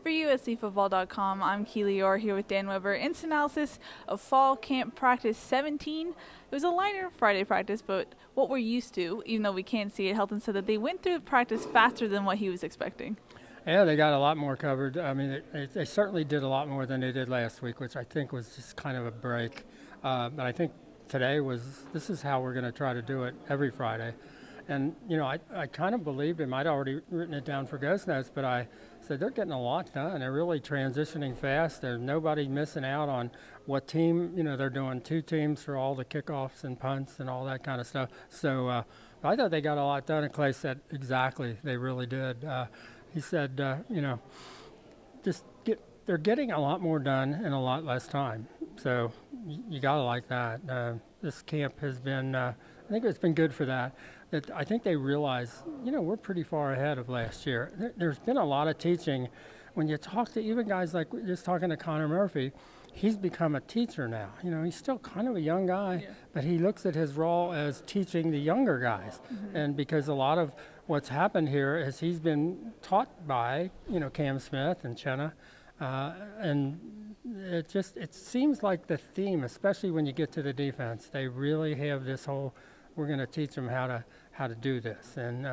For USCFootball.com, I'm Keely Eure here with Dan Weber. Instant analysis of fall camp practice 17. It was a lighter Friday practice, but what we're used to, even though we can't see it, Helton said that they went through practice faster than what he was expecting. Yeah, they got a lot more covered. I mean, they certainly did a lot more than they did last week, which I think was just kind of a break. But I think today this is how we're going to try to do it every Friday. And, you know, I kind of believed him. I'd already written it down for Ghost Notes, but I said they're getting a lot done. They're really transitioning fast. There's nobody missing out on what team, you know, they're doing 2 teams for all the kickoffs and punts and all that kind of stuff. So I thought they got a lot done, and Clay said exactly, they really did. He said, you know, they're getting a lot more done in a lot less time. So you got to like that. This camp has been, I think it's been good for that. I think they realize, you know, we're pretty far ahead of last year. There's been a lot of teaching. When you talk to even guys like just talking to Connor Murphy, he's become a teacher now. You know, he's still kind of a young guy, but he looks at his role as teaching the younger guys. Mm-hmm. And because a lot of what's happened here is he's been taught by, you know, Cam Smith and Chenna, and it seems like the theme, especially when you get to the defense, they really have this whole, we're going to teach them how to do this, and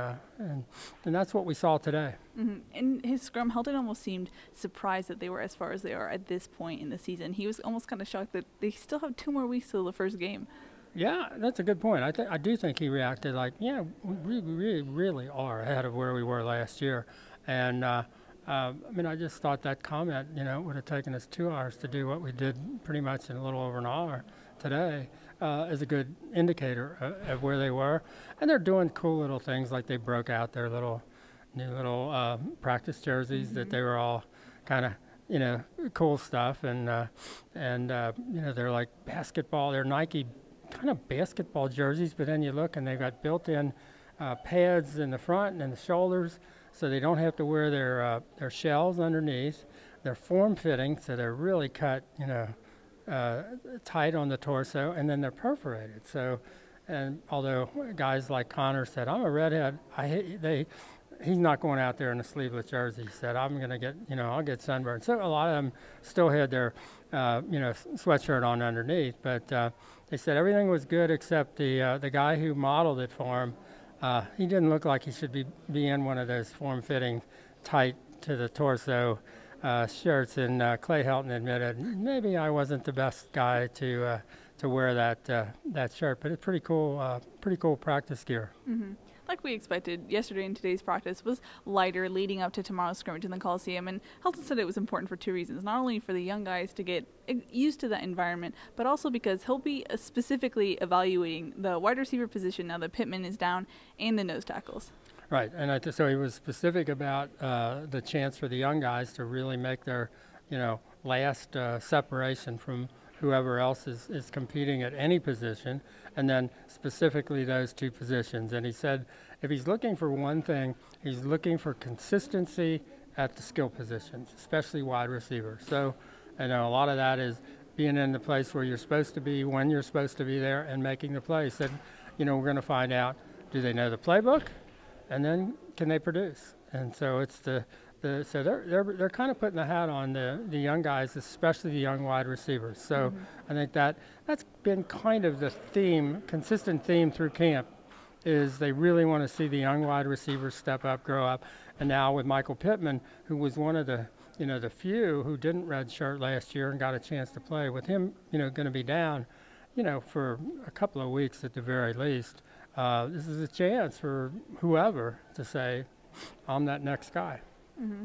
that's what we saw today. Mm-hmm. In his scrum, Helton almost seemed surprised that they were as far as they are at this point in the season. He was almost kind of shocked that they still have 2 more weeks till the first game. Yeah, that's a good point. I do think he reacted like, yeah, we really are ahead of where we were last year, and I mean, I just thought that comment, you know, would have taken us 2 hours to do what we did pretty much in a little over an hour today. Is a good indicator of where they were. And they're doing cool little things, like they broke out their new little practice jerseys. Mm-hmm. That they were all kind of, you know, cool stuff. And you know, they're like basketball, they're Nike kind of basketball jerseys, but then you look and they've got built-in pads in the front and in the shoulders, so they don't have to wear their shells underneath. They're form-fitting, so they're really cut, you know, tight on the torso, and then they're perforated. So, and although guys like Connor said, I'm a redhead, he's not going out there in a sleeveless jersey. He said, I'm going to get, you know, I'll get sunburned. So a lot of them still had their, you know, sweatshirt on underneath. But they said everything was good except the guy who modeled it for him. He didn't look like he should be in one of those form-fitting, tight to the torso shirts, and Clay Helton admitted maybe I wasn't the best guy to wear that shirt, but it's pretty cool practice gear. Mm-hmm. Like we expected, yesterday and today's practice was lighter leading up to tomorrow's scrimmage in the Coliseum, and Helton said it was important for 2 reasons. Not only for the young guys to get used to that environment, but also because he'll be specifically evaluating the wide receiver position now that Pittman is down and the nose tackles. Right, and so he was specific about the chance for the young guys to really make their, you know, last separation from whoever else is competing at any position, and then specifically those 2 positions. And he said if he's looking for one thing, he's looking for consistency at the skill positions, especially wide receiver. So, you know, a lot of that is being in the place where you're supposed to be, when you're supposed to be there, and making the play. He said, you know, we're going to find out, do they know the playbook? And then can they produce? And so it's so they're kind of putting the hat on the young guys, especially the young wide receivers. So mm-hmm. I think that's been kind of the theme, consistent theme through camp, is they really want to see the young wide receivers step up, grow up. And now with Michael Pittman, who was one of the, you know, the few who didn't redshirt last year and got a chance to play, with him, you know, going to be down, you know, for a couple of weeks at the very least. This is a chance for whoever to say, I'm that next guy. Mm-hmm.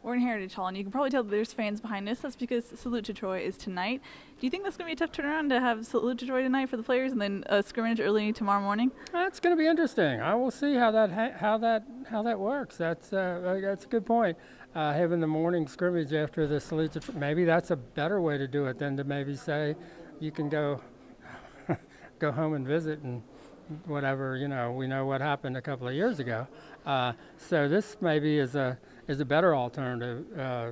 We're in Heritage Hall, and you can probably tell that there's fans behind us. That's because Salute to Troy is tonight. Do you think that's going to be a tough turnaround to have Salute to Troy tonight for the players, and then a scrimmage early tomorrow morning? That's going to be interesting. I will see how that works. That's a good point. Having the morning scrimmage after the Salute to Troy, maybe that's a better way to do it than to maybe say you can go home and visit and whatever, you know, we know what happened a couple of years ago. So this maybe is a better alternative.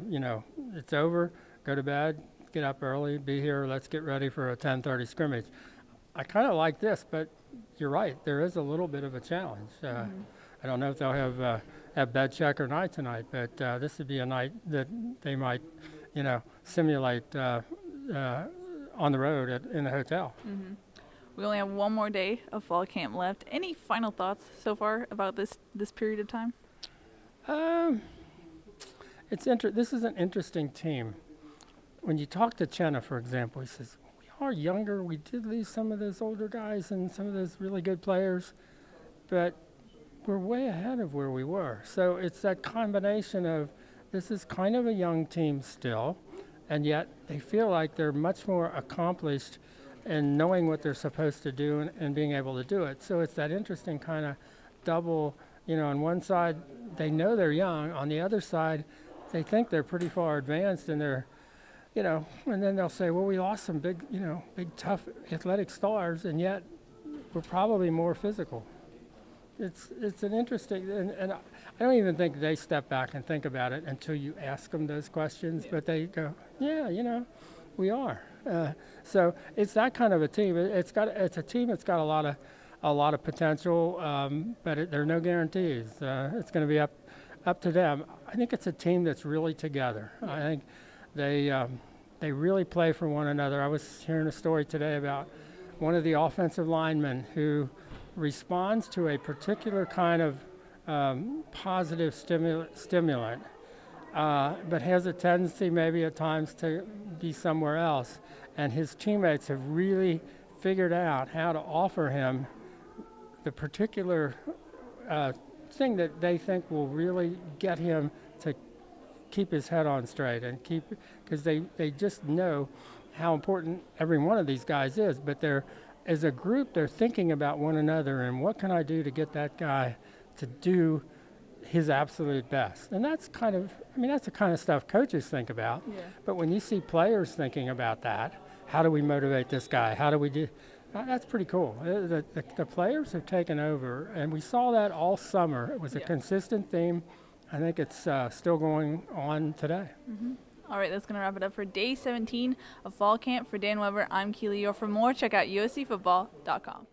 You know, it's over, go to bed, get up early, be here, let's get ready for a 10:30 scrimmage. I kind of like this, but you're right, there is a little bit of a challenge. I don't know if they'll have have bed check or night tonight, but this would be a night that they might, simulate on the road in a hotel. Mm-hmm. We only have one more day of fall camp left. Any final thoughts so far about this period of time? This is an interesting team. When you talk to Chenna, for example, he says, we are younger. We did lose some of those older guys and some of those really good players, but we're way ahead of where we were. So it's that combination of this is kind of a young team still, and yet they feel like they're much more accomplished in knowing what they're supposed to do and being able to do it. So it's that interesting kind of double, on one side, they know they're young. On the other side, they think they're pretty far advanced and they're, and then they'll say, well, we lost some big tough athletic stars, and yet we're probably more physical. It's an interesting, and I don't even think they step back and think about it until you ask them those questions, but they go, yeah, we are. So it's that kind of a team. It's a team that's got a lot of potential, but there are no guarantees. It's going to be up to them. I think it's a team that's really together. I think they really play for one another. I was hearing a story today about one of the offensive linemen who responds to a particular kind of positive stimulant, but has a tendency maybe at times to be somewhere else. And his teammates have really figured out how to offer him the particular thing that they think will really get him to keep his head on straight and because they just know how important every one of these guys is, but as a group, they're thinking about one another and what can I do to get that guy to do his absolute best. And that's the kind of stuff coaches think about. Yeah. But when you see players thinking about that, how do we motivate this guy? How do we do? That's pretty cool. The players have taken over, and we saw that all summer. It was a consistent theme. I think it's still going on today. Mm-hmm. All right, that's going to wrap it up for day 17 of fall camp. For Dan Weber, I'm Keely Eure. For more, check out uscfootball.com.